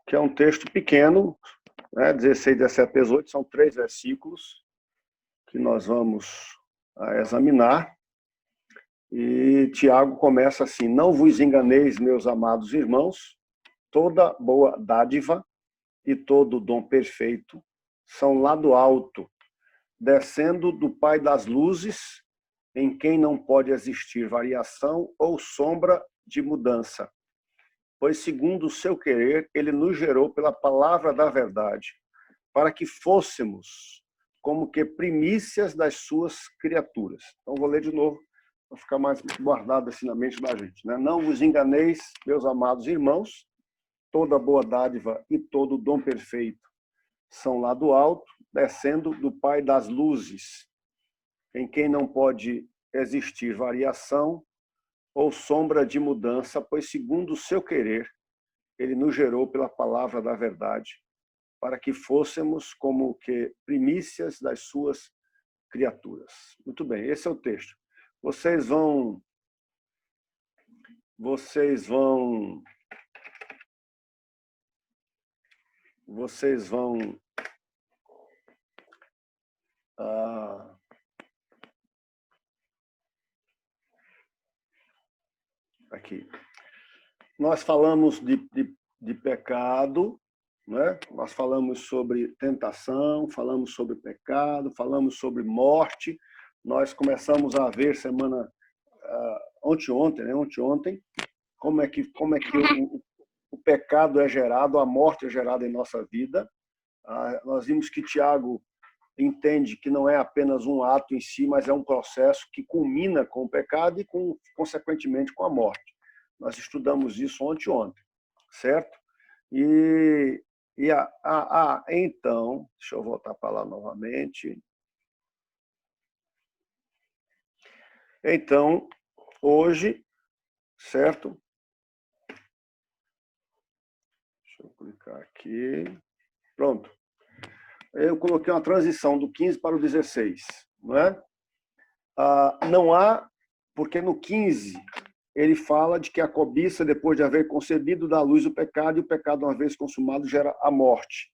que é um texto pequeno, né, 16, 17, 18, são 3 versículos que nós vamos examinar. E Tiago começa assim: não vos enganeis, meus amados irmãos, toda boa dádiva e todo dom perfeito são lá do alto, descendo do Pai das luzes, em quem não pode existir variação ou sombra de mudança. Pois, segundo o seu querer, ele nos gerou pela palavra da verdade, para que fôssemos como que primícias das suas criaturas. Então, vou ler de novo, para ficar mais guardado assim na mente da gente, né? Não vos enganeis, meus amados irmãos, toda boa dádiva e todo dom perfeito são lá do alto, descendo do Pai das luzes, em quem não pode existir variação ou sombra de mudança, pois, segundo o seu querer, ele nos gerou pela palavra da verdade, para que fôssemos como que primícias das suas criaturas. Muito bem, esse é o texto. Vocês vão aqui. Nós falamos de pecado, né? Nós falamos sobre tentação, falamos sobre pecado, falamos sobre morte. Nós começamos a ver ontem, como é que o pecado é gerado, a morte é gerada em nossa vida. Nós vimos que Tiago entende que não é apenas um ato em si, mas é um processo que culmina com o pecado e, consequentemente, com a morte. Nós estudamos isso ontem, certo? Então, deixa eu voltar para lá novamente. Então, hoje, certo? Deixa eu clicar aqui. Pronto. Eu coloquei uma transição do 15 para o 16, não é? Não há, porque no 15 ele fala de que a cobiça, depois de haver concebido, dá à luz o pecado, e o pecado, uma vez consumado, gera a morte.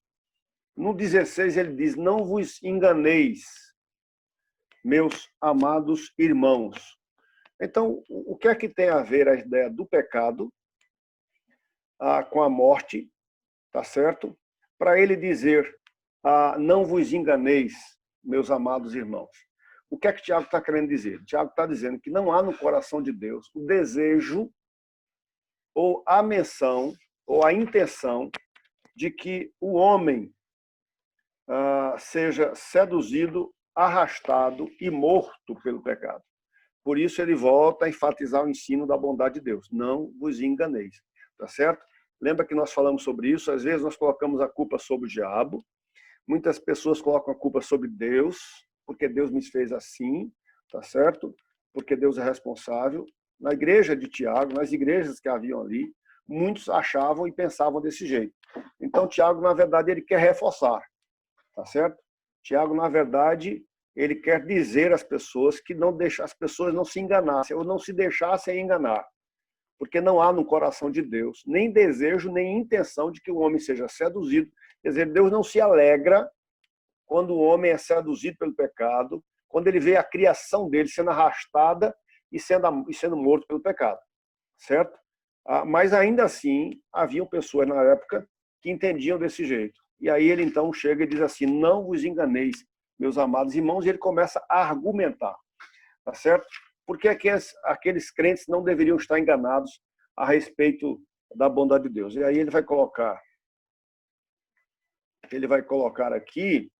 No 16 ele diz: não vos enganeis, meus amados irmãos. Então, o que é que tem a ver a ideia do pecado com a morte, tá certo? Para ele dizer: não vos enganeis, meus amados irmãos. O que é que Tiago está querendo dizer? Tiago está dizendo que não há no coração de Deus o desejo ou a menção ou a intenção de que o homem seja seduzido, arrastado e morto pelo pecado. Por isso ele volta a enfatizar o ensino da bondade de Deus. Não vos enganeis, tá certo? Lembra que nós falamos sobre isso? Às vezes nós colocamos a culpa sobre o diabo. Muitas pessoas colocam a culpa sobre Deus, porque Deus me fez assim, tá certo? Porque Deus é responsável. Na igreja de Tiago, nas igrejas que haviam ali, muitos achavam e pensavam desse jeito. Então, Tiago, na verdade, ele quer reforçar, tá certo? Tiago, na verdade, ele quer dizer às pessoas que as pessoas não se enganassem ou não se deixassem enganar, porque não há no coração de Deus nem desejo, nem intenção de que o homem seja seduzido. Quer dizer, Deus não se alegra quando o homem é seduzido pelo pecado, quando ele vê a criação dele sendo arrastada e sendo morto pelo pecado, certo? Mas ainda assim, haviam pessoas na época que entendiam desse jeito. E aí ele então chega e diz assim: não vos enganeis, meus amados irmãos, e ele começa a argumentar, tá certo? Porque aqueles crentes não deveriam estar enganados a respeito da bondade de Deus. E aí ele vai colocar aqui,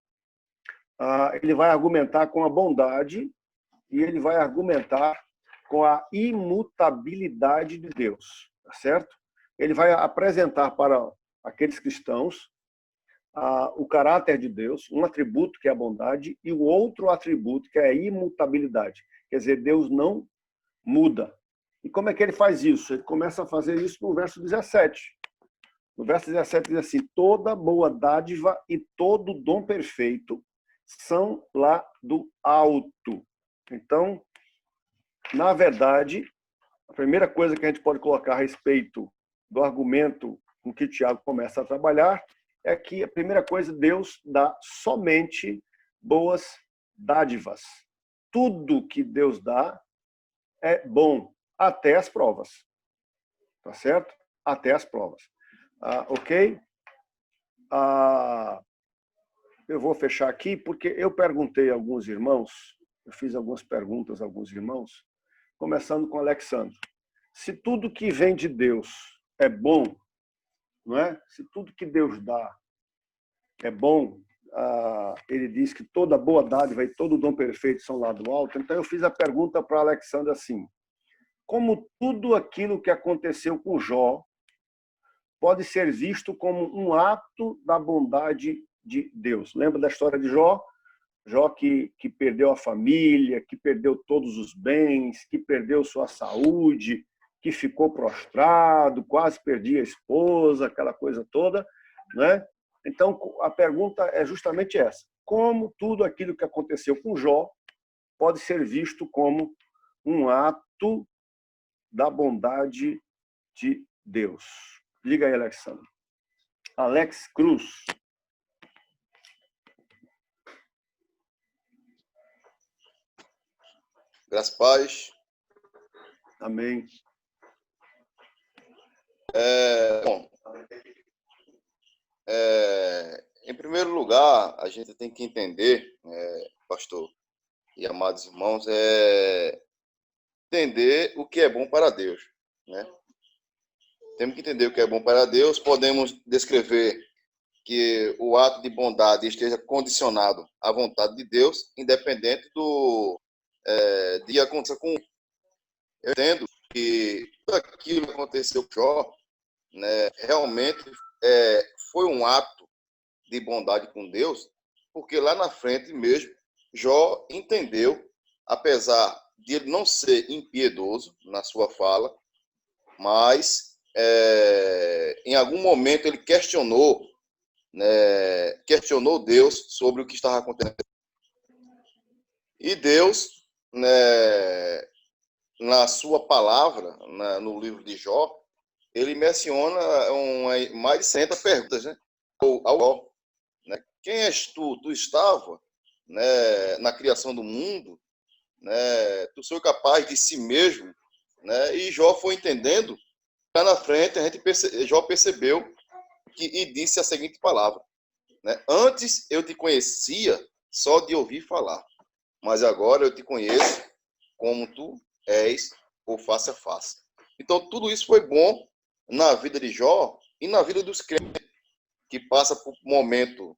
ele vai argumentar com a bondade e ele vai argumentar com a imutabilidade de Deus, tá certo? Ele vai apresentar para aqueles cristãos o caráter de Deus, um atributo que é a bondade e o outro atributo que é a imutabilidade. Quer dizer, Deus não muda. E como é que ele faz isso? Ele começa a fazer isso no verso 17. No verso 17 diz assim: toda boa dádiva e todo dom perfeito são lá do alto. Então, na verdade, a primeira coisa que a gente pode colocar a respeito do argumento com que Tiago começa a trabalhar é que a primeira coisa, Deus dá somente boas dádivas. Tudo que Deus dá é bom, até as provas. Tá certo? Até as provas. Ok? Eu vou fechar aqui porque eu perguntei a alguns irmãos, eu fiz algumas perguntas a alguns irmãos, começando com o Alexandre. Se tudo que vem de Deus é bom, não é? Se tudo que Deus dá é bom, ele diz que toda boa dádiva e todo dom perfeito são lá do alto. Então eu fiz a pergunta para o Alexandre assim: como tudo aquilo que aconteceu com Jó pode ser visto como um ato da bondade de Deus? Lembra da história de Jó? Jó que perdeu a família, que perdeu todos os bens, que perdeu sua saúde, que ficou prostrado, quase perdia a esposa, aquela coisa toda, né? Então, a pergunta é justamente essa: como tudo aquilo que aconteceu com Jó pode ser visto como um ato da bondade de Deus? Diga aí, Alexandre. Alex Cruz. Graças a paz. Amém. Bom, em primeiro lugar, a gente tem que entender, pastor e amados irmãos, entender o que é bom para Deus, né? Temos que entender o que é bom para Deus. Podemos descrever que o ato de bondade esteja condicionado à vontade de Deus, independente de acontecer com. Eu entendo que tudo aquilo que aconteceu com Jó, né, realmente foi um ato de bondade com Deus, porque lá na frente mesmo, Jó entendeu, apesar de ele não ser impiedoso na sua fala, mas em algum momento ele questionou Deus sobre o que estava acontecendo. E Deus, né, na sua palavra, no livro de Jó, ele menciona mais de 60 perguntas, né, ao Jó, né? Quem és tu? Tu estava, né, na criação do mundo, né? Tu sou capaz de si mesmo, né? E Jó foi entendendo. Lá na frente, Jó percebeu e disse a seguinte palavra, né? Antes eu te conhecia só de ouvir falar, mas agora eu te conheço como tu és, ou face a face. Então, tudo isso foi bom na vida de Jó e na vida dos crentes, que passa por um momento,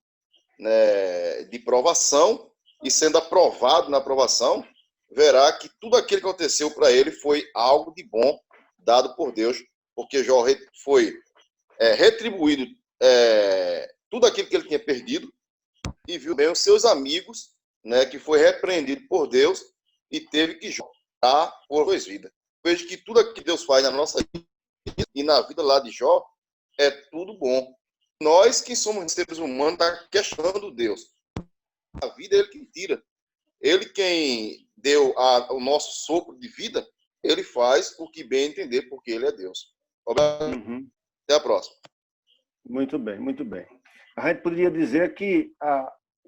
né, de provação, e sendo aprovado na aprovação, verá que tudo aquilo que aconteceu para ele foi algo de bom dado por Deus, porque Jó foi retribuído tudo aquilo que ele tinha perdido, e viu bem os seus amigos, né, que foi repreendido por Deus e teve que jogar por duas vidas. Veja que tudo aquilo que Deus faz na nossa vida e na vida lá de Jó é tudo bom. Nós que somos seres humanos está questionando Deus. A vida é Ele que tira. Ele quem deu o nosso sopro de vida, Ele faz o que bem entender, porque Ele é Deus. Uhum. Até a próxima. Muito bem, muito bem. A gente poderia dizer que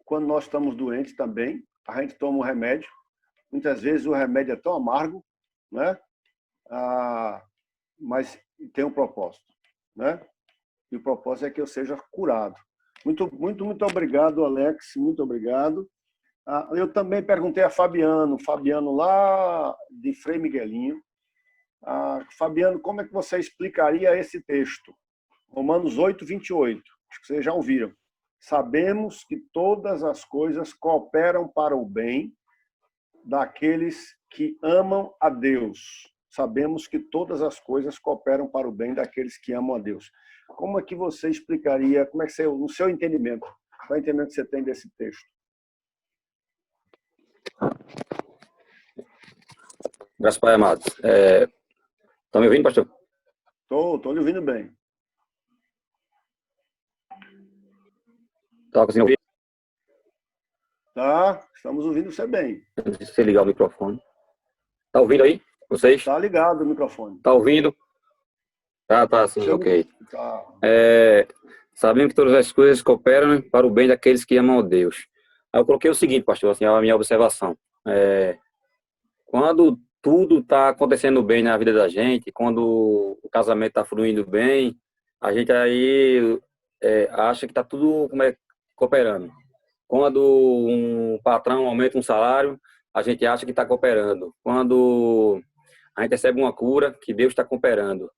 quando nós estamos doentes também, a gente toma um remédio. Muitas vezes o remédio é tão amargo, né? Mas tem um propósito, né? E o propósito é que eu seja curado. Muito, muito, muito obrigado, Alex. Muito obrigado. Eu também perguntei a Fabiano lá de Frei Miguelinho. Fabiano, como é que você explicaria esse texto? Romanos 8, 28. Acho que vocês já ouviram. Sabemos que todas as coisas cooperam para o bem daqueles que amam a Deus. Sabemos que todas as coisas cooperam para o bem daqueles que amam a Deus. Como é que você explicaria, como é que você, no seu entendimento, qual é o entendimento que você tem desse texto? Graças Pai amado. Tá me ouvindo, pastor? Estou lhe ouvindo bem. Tá conseguindo ouvir? Tá, estamos ouvindo você bem. Se você ligar o microfone. Tá ouvindo aí? Vocês? Tá ligado o microfone. Tá ouvindo? Tá, sim, Se eu não- ok. tá. Sabendo que todas as coisas cooperam, né, para o bem daqueles que amam a Deus. Aí eu coloquei o seguinte, pastor, assim, a minha observação. Quando tudo está acontecendo bem na vida da gente, quando o casamento está fluindo bem, a gente aí acha que está tudo cooperando. Quando um patrão aumenta um salário, a gente acha que está cooperando. Quando a gente recebe uma cura, que Deus está cooperando.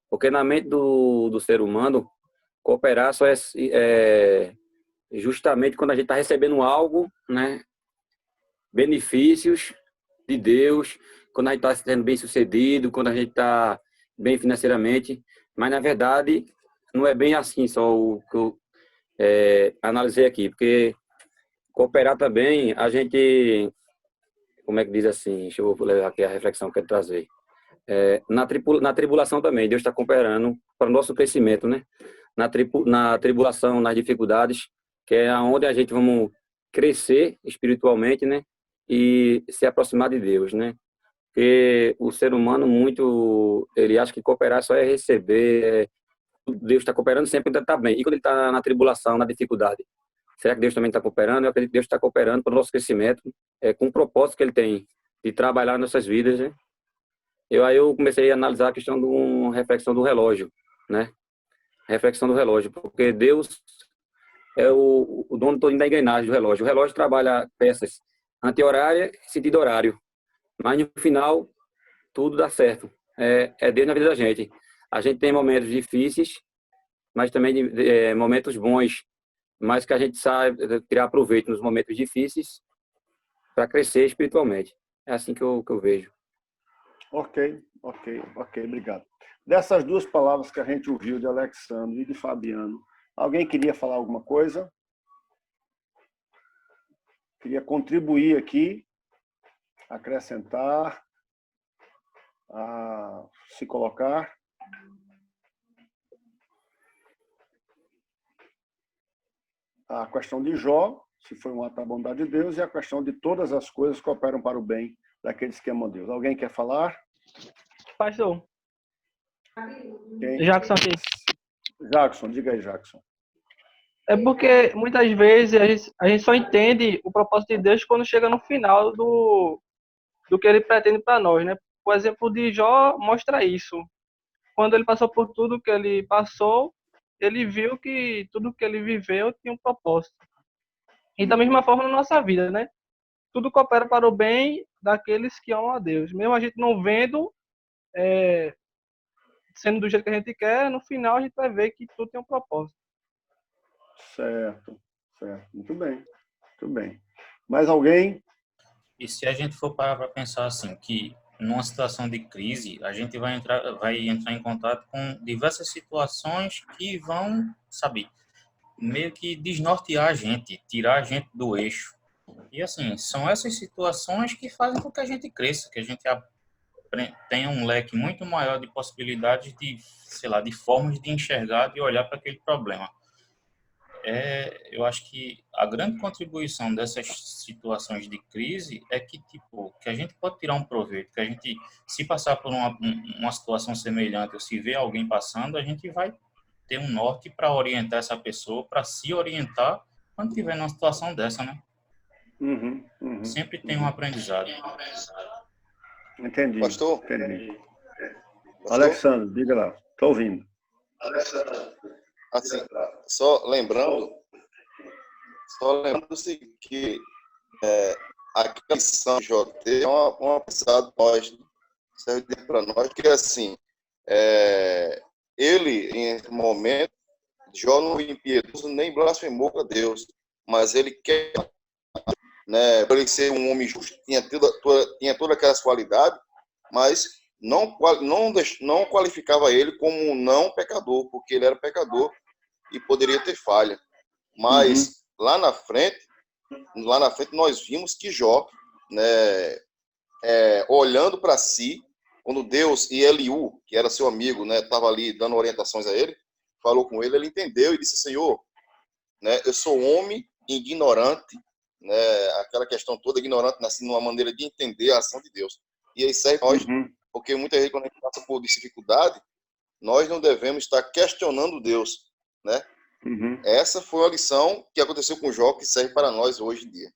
Porque na mente do ser humano, cooperar só é justamente quando a gente está recebendo algo, né? Benefícios de Deus, quando a gente está sendo bem sucedido, quando a gente está bem financeiramente. Mas, na verdade, não é bem assim só o que eu analisei aqui. Porque cooperar também, a gente, como é que diz assim? Deixa eu levar aqui a reflexão que eu quero trazer. Na tribulação também, Deus está cooperando para o nosso crescimento, né? Na tribulação, nas dificuldades, que é onde a gente vamos crescer espiritualmente, né? E se aproximar de Deus, né? Porque o ser humano muito, ele acha que cooperar só é receber, Deus está cooperando sempre quando está bem. E quando ele está na tribulação, na dificuldade, será que Deus também está cooperando? Eu acredito que Deus está cooperando para o nosso crescimento, com o propósito que ele tem de trabalhar nas nossas vidas, né? Aí eu comecei a analisar a questão de uma reflexão do relógio, né? Reflexão do relógio, porque Deus é o dono todo da engrenagem do relógio. O relógio trabalha peças anti-horária e sentido horário, mas no final tudo dá certo. É Deus na vida da gente. A gente tem momentos difíceis, mas também momentos bons, mas que a gente sabe tirar proveito nos momentos difíceis para crescer espiritualmente. É assim que eu vejo. Ok, obrigado. Dessas duas palavras que a gente ouviu de Alexandre e de Fabiano, alguém queria falar alguma coisa? Queria contribuir aqui, acrescentar, se colocar? A questão de Jó, se foi um ato da bondade de Deus, e a questão de todas as coisas cooperam para o bem daqueles que amam Deus. Alguém quer falar? Pastor, Quem? Jackson aqui. Jackson, diga aí, Jackson. É porque muitas vezes a gente só entende o propósito de Deus quando chega no final do que ele pretende para nós, né? O exemplo de Jó mostra isso. Quando ele passou por tudo que ele passou, ele viu que tudo que ele viveu tinha um propósito. E da mesma forma na nossa vida, né? Tudo coopera para o bem daqueles que amam a Deus. Mesmo a gente não vendo, sendo do jeito que a gente quer, no final a gente vai ver que tudo tem um propósito. Certo, certo. Muito bem, muito bem. Mais alguém? E se a gente for parar para pensar assim, que numa situação de crise, a gente vai entrar em contato com diversas situações que vão, sabe, meio que desnortear a gente, tirar a gente do eixo. E assim, são essas situações que fazem com que a gente cresça, que a gente tenha um leque muito maior de possibilidades de, sei lá, de formas de enxergar, de olhar para aquele problema. Eu acho que a grande contribuição dessas situações de crise é que, tipo, que a gente pode tirar um proveito, que a gente, se passar por uma situação semelhante, ou se ver alguém passando, a gente vai ter um norte para orientar essa pessoa, para se orientar quando tiver numa situação dessa, né? Sempre tem um aprendizado. Entendi. Pastor? Entendi. Pastor? Alexandre, diga lá. Estou ouvindo. Assim, só lembrando assim, que a lição de JT é uma aprendizado nós, serve para nós, que assim, ele, em momento, Jó não foi impiedoso nem blasfemou para Deus, mas ele quer, né, por ele ser um homem justo, tinha todas aquelas qualidades, mas não qualificava ele como um não pecador, porque ele era pecador e poderia ter falha. Mas lá na frente nós vimos que Jó, né, olhando para si, quando Deus e Eliú, que era seu amigo, né, estava ali dando orientações a ele, falou com ele, ele entendeu e disse: Senhor, né, eu sou homem ignorante, né, aquela questão toda ignorante, assim, numa maneira de entender a ação de Deus. E aí serve nós, porque muitas vezes quando a gente passa por dificuldade, nós não devemos estar questionando Deus, né? Uhum. Essa foi a lição que aconteceu com Jó, que serve para nós hoje em dia.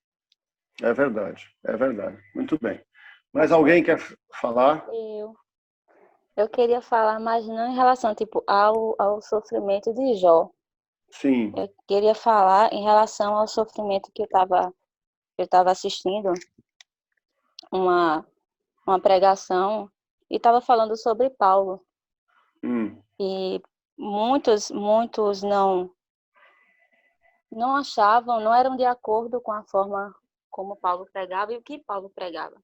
É verdade, é verdade. Muito bem. Mas alguém quer falar? Eu queria falar, mas não em relação, tipo, ao sofrimento de Jó. Sim. Eu queria falar em relação ao sofrimento que eu tava assistindo uma pregação e estava falando sobre Paulo. E muitos não achavam, não eram de acordo com a forma como Paulo pregava e o que Paulo pregava.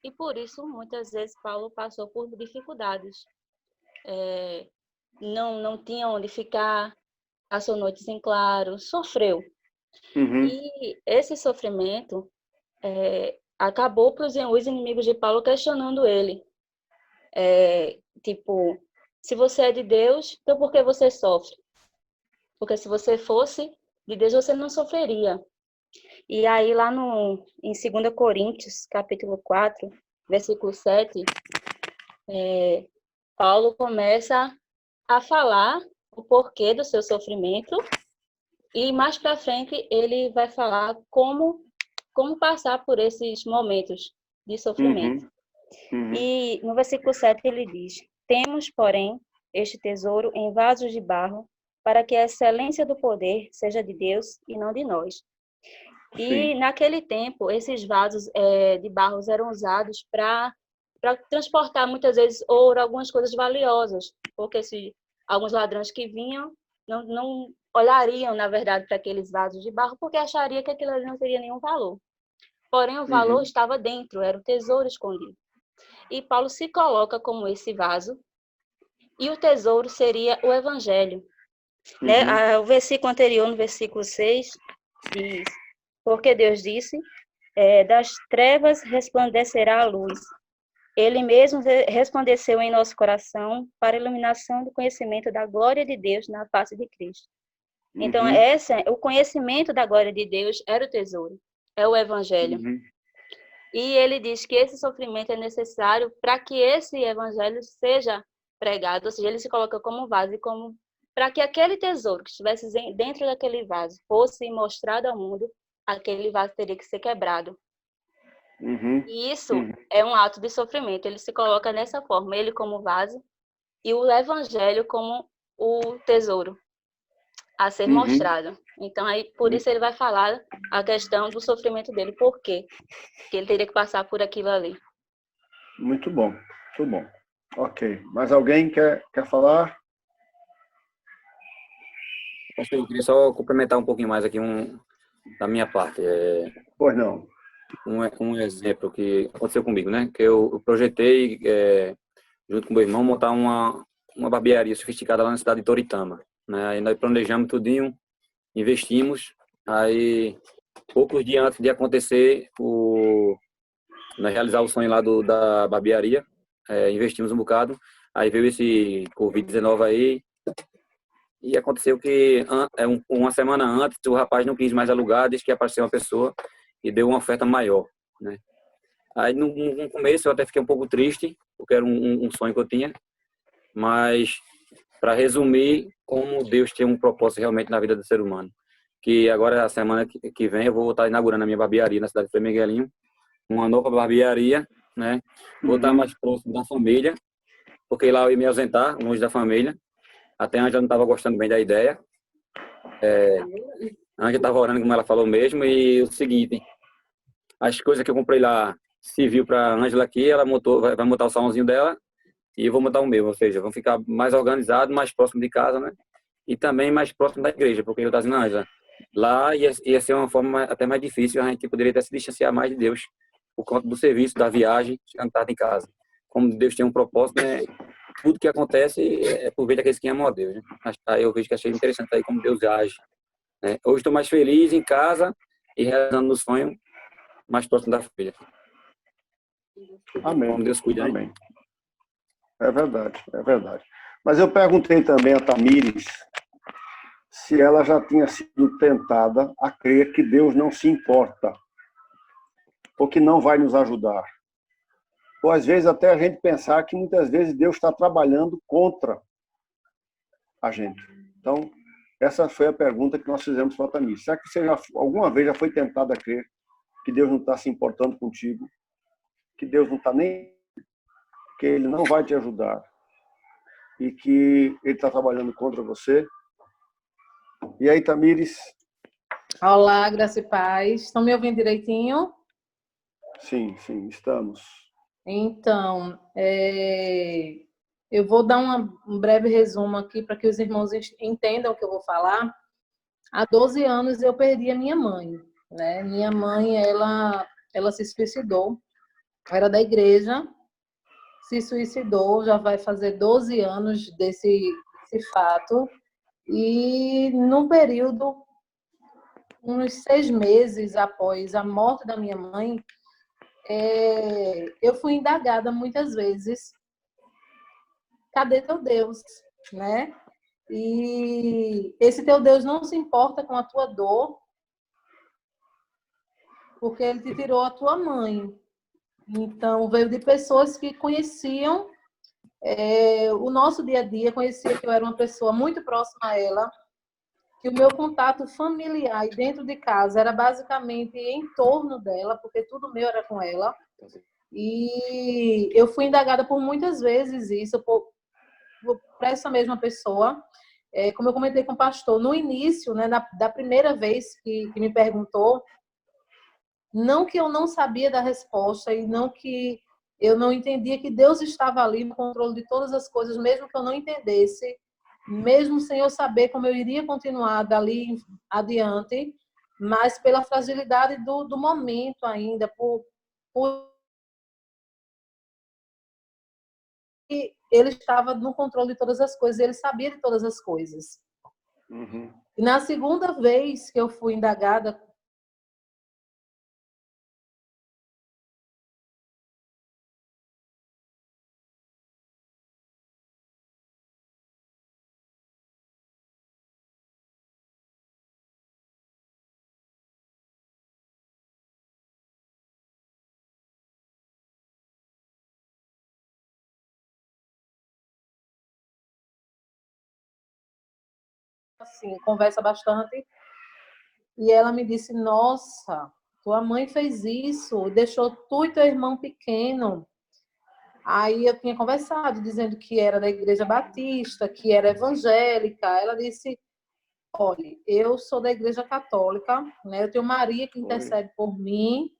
E por isso, muitas vezes, Paulo passou por dificuldades. Não tinha onde ficar, passou noites em claro, sofreu. E esse sofrimento acabou para os inimigos de Paulo questionando ele. Tipo, se você é de Deus, então por que você sofre? Porque se você fosse de Deus, você não sofreria. E aí, lá em 2 Coríntios, capítulo 4, versículo 7, Paulo começa a falar o porquê do seu sofrimento e mais para frente ele vai falar como passar por esses momentos de sofrimento. E no versículo 7 ele diz: temos, porém, este tesouro em vasos de barro, para que a excelência do poder seja de Deus e não de nós. E naquele tempo, esses vasos de barro eram usados para transportar muitas vezes ouro, algumas coisas valiosas, porque se alguns ladrões que vinham não olhariam, na verdade, para aqueles vasos de barro, porque achariam que aquilo ali não teria nenhum valor. Porém, o valor estava dentro, era o tesouro escondido. E Paulo se coloca como esse vaso, e o tesouro seria o evangelho. Né? O versículo anterior, no versículo 6, diz: porque Deus disse, das trevas resplandecerá a luz. Ele mesmo resplandeceu em nosso coração para a iluminação do conhecimento da glória de Deus na face de Cristo. Então, o conhecimento da glória de Deus era o tesouro, é o evangelho. E ele diz que esse sofrimento é necessário para que esse evangelho seja pregado, ou seja, ele se coloca como vaso, para que aquele tesouro que estivesse dentro daquele vaso fosse mostrado ao mundo, aquele vaso teria que ser quebrado. E isso é um ato de sofrimento. Ele se coloca nessa forma, ele como vaso e o evangelho como o tesouro a ser mostrado. Então, aí, por isso ele vai falar a questão do sofrimento dele. Por quê? Porque ele teria que passar por aquilo ali. Muito bom, muito bom. Ok. Mais alguém quer falar? Eu queria só complementar um pouquinho mais aqui da minha parte. Pois não. Um exemplo que aconteceu comigo, né? Que eu projetei, junto com meu irmão, montar uma barbearia sofisticada lá na cidade de Toritama. Né? Aí nós planejamos tudinho, investimos. Aí, poucos dias antes de acontecer, nós realizar o sonho lá da barbearia, investimos um bocado. Aí veio esse Covid-19 aí. E aconteceu que uma semana antes o rapaz não quis mais alugar, disse que ia aparecer uma pessoa e deu uma oferta maior, né? Aí no começo eu até fiquei um pouco triste, porque era um sonho que eu tinha, mas para resumir, como Deus tem um propósito realmente na vida do ser humano, que agora a semana que vem eu vou estar inaugurando a minha barbearia na cidade de Frei Miguelinho, uma nova barbearia, né? Vou estar mais próximo da família, porque lá eu ia me ausentar, longe da família. Até a Ângela não estava gostando bem da ideia. A Ângela estava orando, como ela falou mesmo, e o seguinte, as coisas que eu comprei lá, civil para a Ângela aqui, ela vai montar o salãozinho dela e eu vou montar o meu, ou seja, vamos ficar mais organizado, mais próximo de casa, né? E também mais próximo da igreja, porque eu estava dizendo, Ângela, lá ia ser uma forma até mais difícil, a gente poderia até se distanciar mais de Deus, por conta do serviço, da viagem, chegando tarde em casa. Como Deus tem um propósito, né? Tudo que acontece é por ver daqueles que amam a Deus. Né? Aí eu vejo que achei interessante aí como Deus age. Né? Hoje estou mais feliz em casa e realizando no sonho mais próximo da família. Amém. Como Deus cuida. Amém. Né? É verdade, é verdade. Mas eu perguntei também a Tamires se ela já tinha sido tentada a crer que Deus não se importa, ou que não vai nos ajudar. Ou às vezes até a gente pensar que muitas vezes Deus está trabalhando contra a gente. Então, essa foi a pergunta que nós fizemos para a Tamir. Será que você alguma vez já foi tentada a crer que Deus não está se importando contigo, que Deus não está nem, que Ele não vai te ajudar e que Ele está trabalhando contra você? E aí, Tamires? Olá, graça e paz. Estão me ouvindo direitinho? Sim, estamos. Então, eu vou dar um breve resumo aqui para que os irmãos entendam o que eu vou falar. Há 12 anos eu perdi a minha mãe, né? Minha mãe, ela se suicidou, era da igreja, se suicidou, já vai fazer 12 anos desse fato. E num período, uns 6 meses após a morte da minha mãe, eu fui indagada muitas vezes: cadê teu Deus, né? E esse teu Deus não se importa com a tua dor, porque ele te tirou a tua mãe. Então, veio de pessoas que conheciam o nosso dia a dia, conhecia que eu era uma pessoa muito próxima a ela, que o meu contato familiar e dentro de casa era basicamente em torno dela, porque tudo meu era com ela. E eu fui indagada por muitas vezes isso, por essa mesma pessoa. Como eu comentei com o pastor, no início, né, da primeira vez que me perguntou, não que eu não sabia da resposta e não que eu não entendia que Deus estava ali no controle de todas as coisas, mesmo que eu não entendesse, mesmo sem eu saber como eu iria continuar dali adiante, mas pela fragilidade do momento ainda, por ele estava no controle de todas as coisas, ele sabia de todas as coisas. Uhum. E na segunda vez que eu fui indagada, assim, conversa bastante, e ela me disse: nossa, tua mãe fez isso, deixou tu e teu irmão pequeno. Aí eu tinha conversado, dizendo que era da Igreja Batista, que era evangélica. Ela disse: olha, eu sou da Igreja Católica, né? Eu tenho Maria que intercede por mim,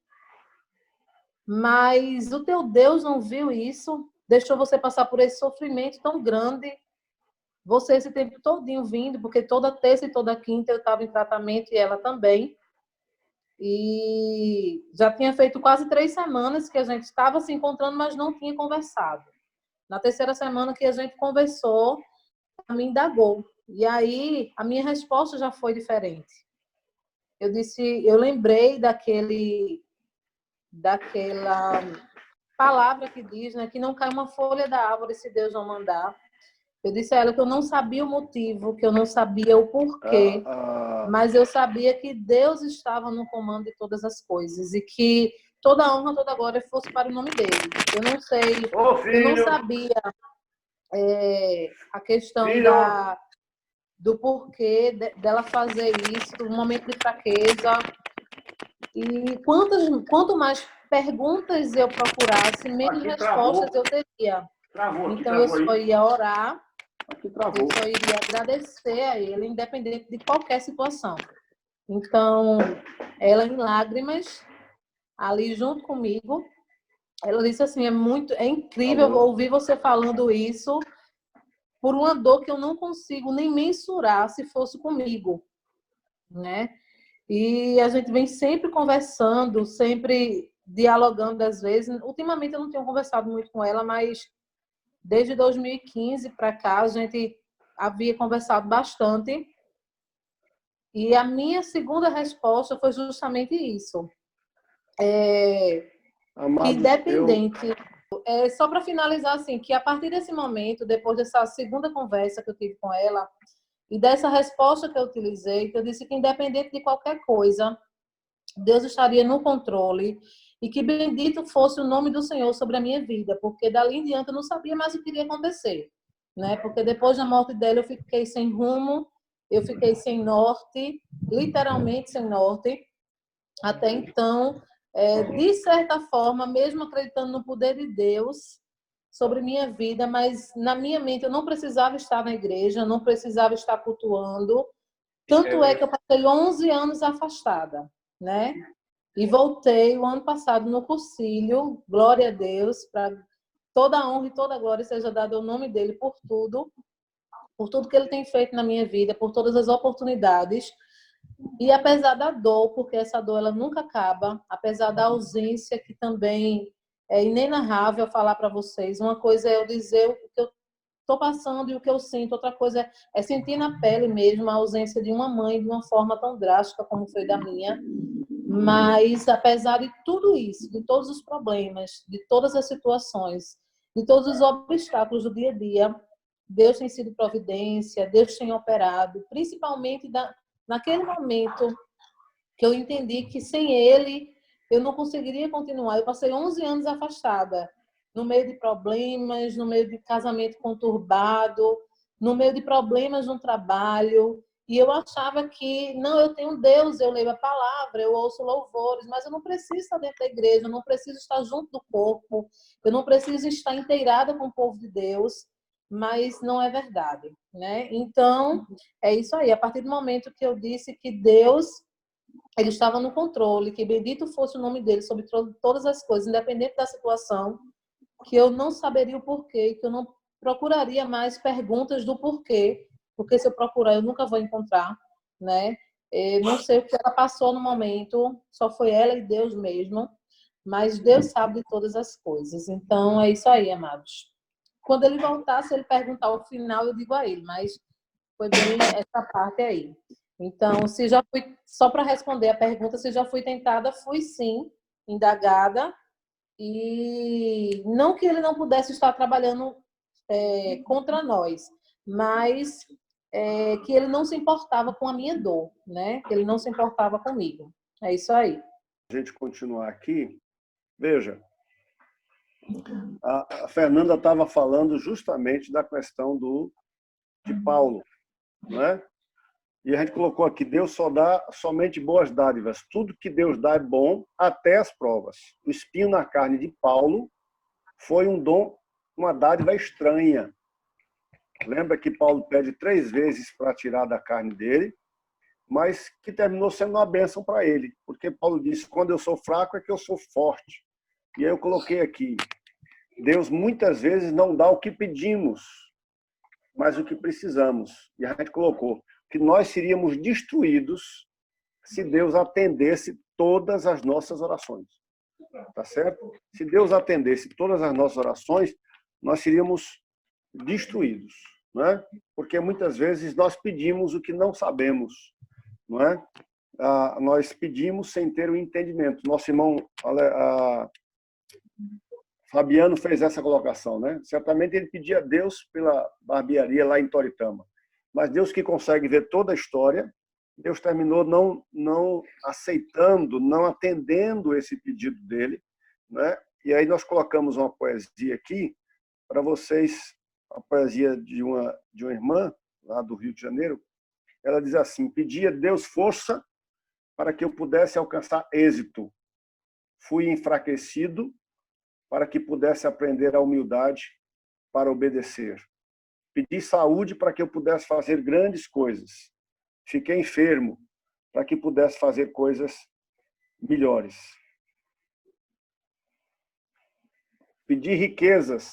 mas o teu Deus não viu isso, deixou você passar por esse sofrimento tão grande, você esse tempo todinho vindo, porque toda terça e toda quinta eu estava em tratamento e ela também. E já tinha feito quase 3 semanas que a gente estava se encontrando, mas não tinha conversado. Na terceira semana que a gente conversou, ela me indagou. E aí a minha resposta já foi diferente. Eu lembrei daquela palavra que diz, né, que não cai uma folha da árvore se Deus não mandar. Eu disse a ela que eu não sabia o motivo, que eu não sabia o porquê, mas eu sabia que Deus estava no comando de todas as coisas e que toda a honra, toda a glória fosse para o nome dele. Eu não sei, eu não sabia a questão do porquê dela fazer isso, um momento de fraqueza. E quanto mais perguntas eu procurasse, menos respostas eu teria. Então eu só ia orar, eu só iria agradecer a ele, independente de qualquer situação. Então, ela em lágrimas, ali junto comigo, ela disse assim: é incrível ouvir você falando isso por uma dor que eu não consigo nem mensurar se fosse comigo, né? E a gente vem sempre conversando, sempre dialogando às vezes. Ultimamente eu não tenho conversado muito com ela, mas desde 2015 para cá a gente havia conversado bastante. E a minha segunda resposta foi justamente isso. Que independente... só para finalizar, assim, que a partir desse momento, depois dessa segunda conversa que eu tive com ela, e dessa resposta que eu utilizei, que eu disse que independente de qualquer coisa, Deus estaria no controle e que bendito fosse o nome do Senhor sobre a minha vida, porque dali em diante eu não sabia mais o que iria acontecer. né? Porque depois da morte dela eu fiquei sem rumo, eu fiquei sem norte, literalmente sem norte. Até então, de certa forma, mesmo acreditando no poder de Deus sobre minha vida, mas na minha mente eu não precisava estar na igreja, eu não precisava estar cultuando. Tanto é que eu passei 11 anos afastada, né? E voltei o ano passado no cursilho, glória a Deus, para toda a honra e toda a glória seja dada ao nome dele por tudo que ele tem feito na minha vida, por todas as oportunidades. E apesar da dor, porque essa dor ela nunca acaba, apesar da ausência, que também é inenarrável falar para vocês. Uma coisa é eu dizer o que eu estou passando e o que eu sinto, outra coisa é sentir na pele mesmo a ausência de uma mãe de uma forma tão drástica como foi da minha. Mas, apesar de tudo isso, de todos os problemas, de todas as situações, de todos os obstáculos do dia a dia, Deus tem sido providência, Deus tem operado, principalmente naquele momento que eu entendi que sem Ele eu não conseguiria continuar. Eu passei 11 anos afastada, no meio de problemas, no meio de casamento conturbado, no meio de problemas no trabalho. E eu achava que, não, eu tenho Deus, eu leio a palavra, eu ouço louvores, mas eu não preciso estar dentro da igreja, eu não preciso estar junto do corpo, eu não preciso estar inteirada com o povo de Deus, mas não é verdade, né? Então, é isso aí. A partir do momento que eu disse que Deus, ele estava no controle, que bendito fosse o nome dele sobre todas as coisas, independente da situação, que eu não saberia o porquê, que eu não procuraria mais perguntas do porquê, porque se eu procurar eu nunca vou encontrar, né? Eu não sei o que ela passou no momento, só foi ela e Deus mesmo, mas Deus sabe de todas as coisas. Então é isso aí, amados. Quando ele voltar, se ele perguntar o final, eu digo a ele, mas foi bem essa parte aí. Então, se já fui, só para responder a pergunta, se já fui tentada, fui sim, indagada, e não que ele não pudesse estar trabalhando contra nós, mas que ele não se importava com a minha dor, né? Que ele não se importava comigo. É isso aí. A gente continuar aqui, veja, a Fernanda estava falando justamente da questão de Paulo, não é? E a gente colocou aqui, Deus só dá somente boas dádivas. Tudo que Deus dá é bom, até as provas. O espinho na carne de Paulo foi um dom, uma dádiva estranha. Lembra que Paulo pede 3 vezes para tirar da carne dele, mas que terminou sendo uma bênção para ele. Porque Paulo disse, quando eu sou fraco é que eu sou forte. E aí eu coloquei aqui, Deus muitas vezes não dá o que pedimos, mas o que precisamos. E a gente colocou que nós seríamos destruídos se Deus atendesse todas as nossas orações. Tá certo? Se Deus atendesse todas as nossas orações, nós seríamos destruídos, não é? Porque muitas vezes nós pedimos o que não sabemos, não é? Nós pedimos sem ter o entendimento. Nosso irmão Fabiano fez essa colocação, né? Certamente ele pedia a Deus pela barbearia lá em Toritama. Mas Deus que consegue ver toda a história, Deus terminou não aceitando, não atendendo esse pedido dele, né? E aí nós colocamos uma poesia aqui para vocês, a poesia de uma irmã lá do Rio de Janeiro. Ela diz assim: pedi a Deus força para que eu pudesse alcançar êxito. Fui enfraquecido para que pudesse aprender a humildade para obedecer. Pedi saúde para que eu pudesse fazer grandes coisas. Fiquei enfermo para que pudesse fazer coisas melhores. Pedi riquezas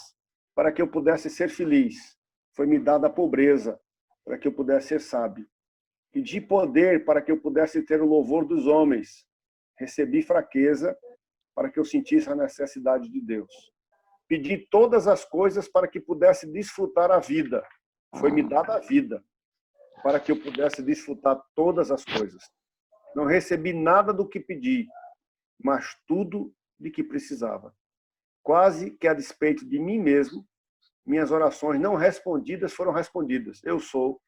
para que eu pudesse ser feliz. Foi-me dada a pobreza para que eu pudesse ser sábio. Pedi poder para que eu pudesse ter o louvor dos homens. Recebi fraqueza para que eu sentisse a necessidade de Deus. Pedi todas as coisas para que pudesse desfrutar a vida. Foi-me dada a vida para que eu pudesse desfrutar todas as coisas. Não recebi nada do que pedi, mas tudo de que precisava. Quase que a despeito de mim mesmo, minhas orações não respondidas foram respondidas. Eu sou,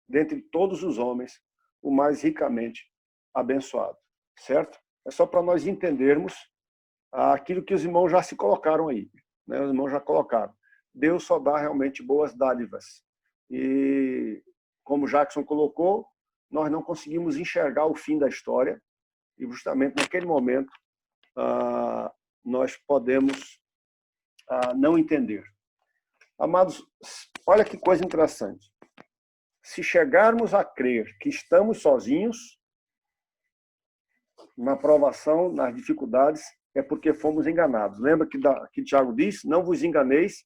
dentre todos os homens, o mais ricamente abençoado. Certo? É só para nós entendermos aquilo que os irmãos já se colocaram aí. Né? Os irmãos já colocaram. Deus só dá realmente boas dádivas. E, como Jackson colocou, nós não conseguimos enxergar o fim da história, e justamente naquele momento nós podemos não entender. Amados, olha que coisa interessante. Se chegarmos a crer que estamos sozinhos, na provação, nas dificuldades, é porque fomos enganados. Lembra que Tiago diz, não vos enganeis,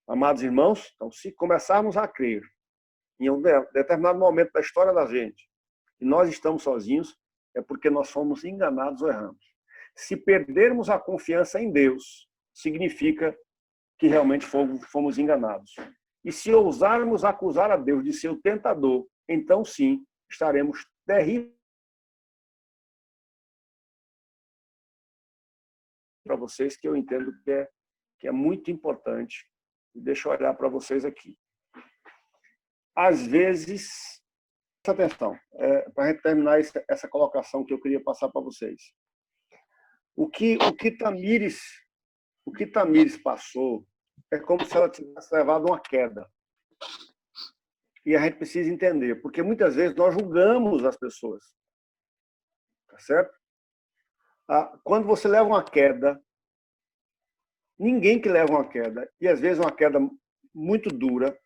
amados irmãos? Então, se começarmos a crer em um determinado momento da história da gente, e nós estamos sozinhos, é porque nós fomos enganados ou erramos. Se perdermos a confiança em Deus, significa que realmente fomos enganados. E se ousarmos acusar a Deus de ser o tentador, então sim, estaremos terríveis. Para vocês, que eu entendo que é muito importante. Deixa eu olhar para vocês aqui. Às vezes, presta atenção, para a gente terminar essa colocação que eu queria passar para vocês. O que Tamires passou é como se ela tivesse levado uma queda. E a gente precisa entender, porque muitas vezes nós julgamos as pessoas. Tá certo? Quando você leva uma queda, ninguém que leva uma queda, e às vezes uma queda muito dura,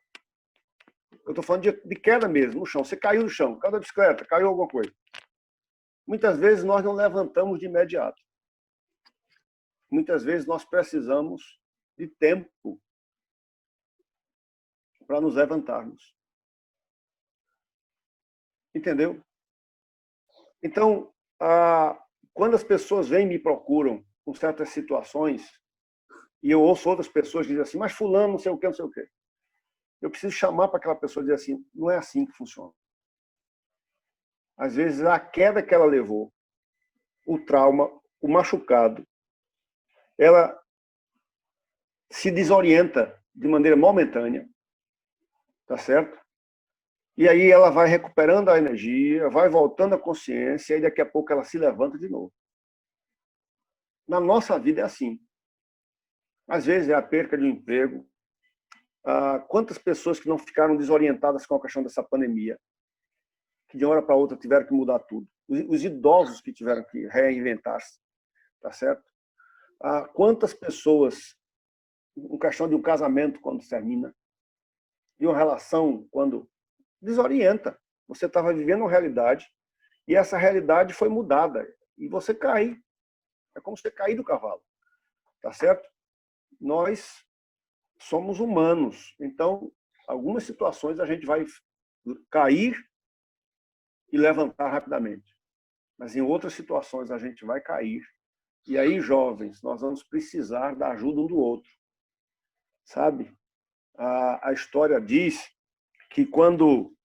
eu estou falando de queda mesmo, no chão. Você caiu no chão, caiu da bicicleta, caiu alguma coisa. Muitas vezes nós não levantamos de imediato. Muitas vezes nós precisamos de tempo para nos levantarmos. Entendeu? Então, quando as pessoas vêm e me procuram com certas situações, e eu ouço outras pessoas que dizem assim, mas fulano, não sei o quê, não sei o quê. Eu preciso chamar para aquela pessoa e dizer assim, não é assim que funciona. Às vezes, a queda que ela levou, o trauma, o machucado, ela se desorienta de maneira momentânea, tá certo? E aí ela vai recuperando a energia, vai voltando a consciência, e daqui a pouco ela se levanta de novo. Na nossa vida é assim. Às vezes é a perca de um emprego. Quantas pessoas que não ficaram desorientadas com a questão dessa pandemia, que de uma hora para outra tiveram que mudar tudo. Os idosos que tiveram que reinventar-se, tá certo? Quantas pessoas, em questão de um casamento quando termina, de uma relação quando desorienta. Você estava vivendo uma realidade e essa realidade foi mudada e você cai. É como você cair do cavalo, tá certo? Nós somos humanos, então algumas situações a gente vai cair e levantar rapidamente, mas em outras situações a gente vai cair. E aí, jovens, nós vamos precisar da ajuda um do outro, sabe? A história diz que quando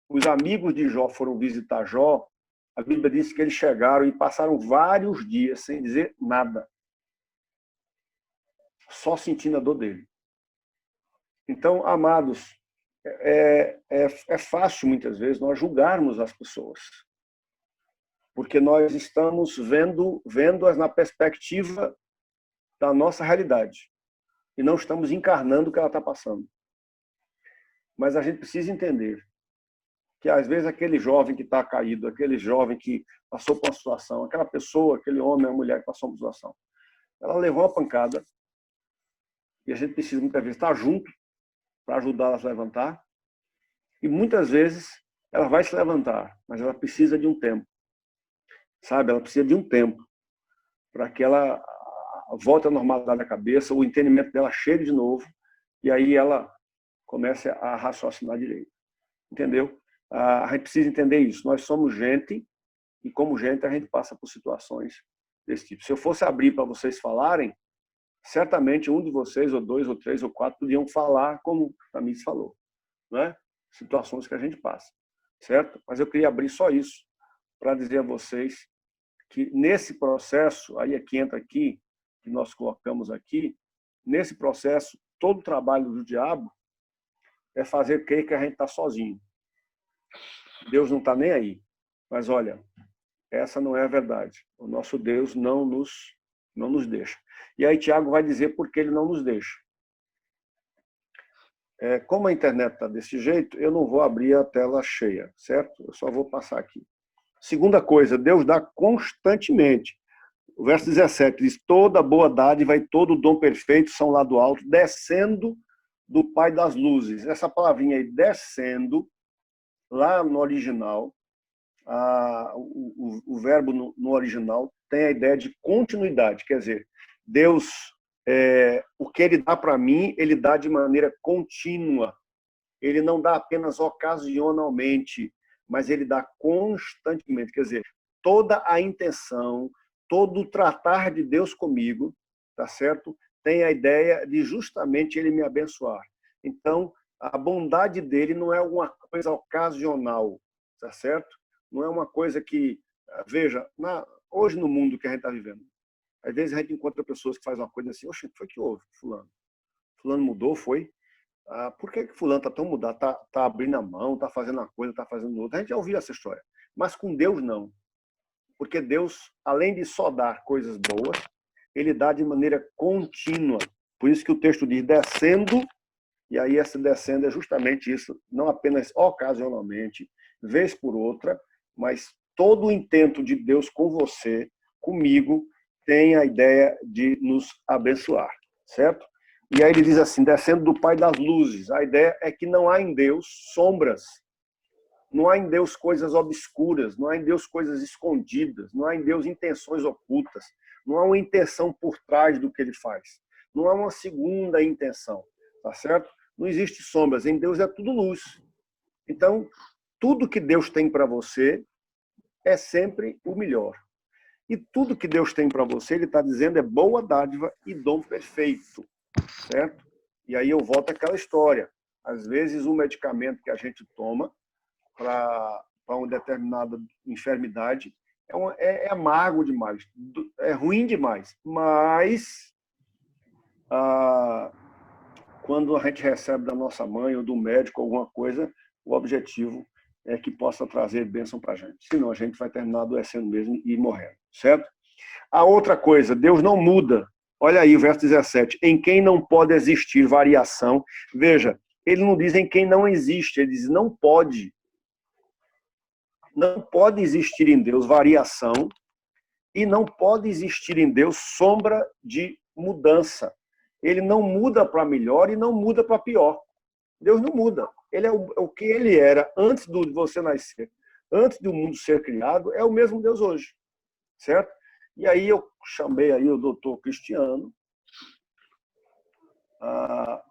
os amigos de Jó foram visitar Jó, a Bíblia diz que eles chegaram e passaram vários dias sem dizer nada, só sentindo a dor dele. Então, amados, é fácil muitas vezes nós julgarmos as pessoas, porque nós estamos vendo-as na perspectiva da nossa realidade e não estamos encarnando o que ela está passando. Mas a gente precisa entender que, às vezes, aquele jovem que está caído, aquele jovem que passou por uma situação, aquela pessoa, aquele homem ou mulher que passou por uma situação, ela levou uma pancada e a gente precisa, muitas vezes, estar junto para ajudá-la a se levantar. E, muitas vezes, ela vai se levantar, mas ela precisa de um tempo. Sabe? Ela precisa de um tempo para que ela volte à normalidade da cabeça, o entendimento dela chegue de novo e aí ela comece a raciocinar direito. Entendeu? A gente precisa entender isso. Nós somos gente e, como gente, a gente passa por situações desse tipo. Se eu fosse abrir para vocês falarem, certamente um de vocês, ou dois, ou três, ou quatro, podiam falar como o Tamires falou, né? Situações que a gente passa, certo? Mas eu queria abrir só isso para dizer a vocês que nesse processo, aí é que entra aqui, que nós colocamos aqui, nesse processo, todo o trabalho do diabo é fazer crer que a gente está sozinho. Deus não está nem aí. Mas olha, essa não é a verdade. O nosso Deus não nos deixa. E aí Tiago vai dizer por que ele não nos deixa. Como a internet está desse jeito, eu não vou abrir a tela cheia, certo? Eu só vou passar aqui. Segunda coisa, Deus dá constantemente. O verso 17 diz, toda boa dádiva e todo dom perfeito são lá do alto, descendo do Pai das luzes. Essa palavrinha aí, descendo, lá no original, o verbo no original tem a ideia de continuidade, quer dizer, Deus, o que Ele dá para mim, Ele dá de maneira contínua. Ele não dá apenas ocasionalmente, mas Ele dá constantemente. Quer dizer, toda a intenção, todo o tratar de Deus comigo, tá certo? Tem a ideia de justamente Ele me abençoar. Então, a bondade dele não é uma coisa ocasional, tá certo? Não é uma coisa que, veja, hoje no mundo que a gente está vivendo, às vezes a gente encontra pessoas que fazem uma coisa assim, oxe, o que foi que houve, fulano? Fulano mudou, foi? Por que fulano está tão mudado? Está abrindo a mão, está fazendo uma coisa, está fazendo outra. A gente já ouviu essa história. Mas com Deus, não. Porque Deus, além de só dar coisas boas, Ele dá de maneira contínua. Por isso que o texto diz, descendo, e aí esse descendo é justamente isso, não apenas ocasionalmente, vez por outra, mas todo o intento de Deus com você, comigo, tem a ideia de nos abençoar, certo? E aí ele diz assim, descendo do Pai das luzes. A ideia é que não há em Deus sombras, não há em Deus coisas obscuras, não há em Deus coisas escondidas, não há em Deus intenções ocultas, não há uma intenção por trás do que Ele faz, não há uma segunda intenção, tá certo? Não existe sombras, em Deus é tudo luz. Então, tudo que Deus tem para você é sempre o melhor. E tudo que Deus tem para você, Ele está dizendo, é boa dádiva e dom perfeito, certo? E aí eu volto àquela história. Às vezes, o medicamento que a gente toma para uma determinada enfermidade é amargo demais, é ruim demais. Mas, quando a gente recebe da nossa mãe ou do médico alguma coisa, o objetivo é que possa trazer bênção para a gente. Senão, a gente vai terminar adoecendo mesmo e morrendo, certo? A outra coisa, Deus não muda. Olha aí o verso 17. Em quem não pode existir variação. Veja, ele não diz em quem não existe, ele diz não pode. Não pode existir em Deus variação e não pode existir em Deus sombra de mudança. Ele não muda para melhor e não muda para pior. Deus não muda. Ele é o que ele era antes de você nascer, antes do mundo ser criado, é o mesmo Deus hoje, certo? E aí eu chamei aí o doutor Cristiano,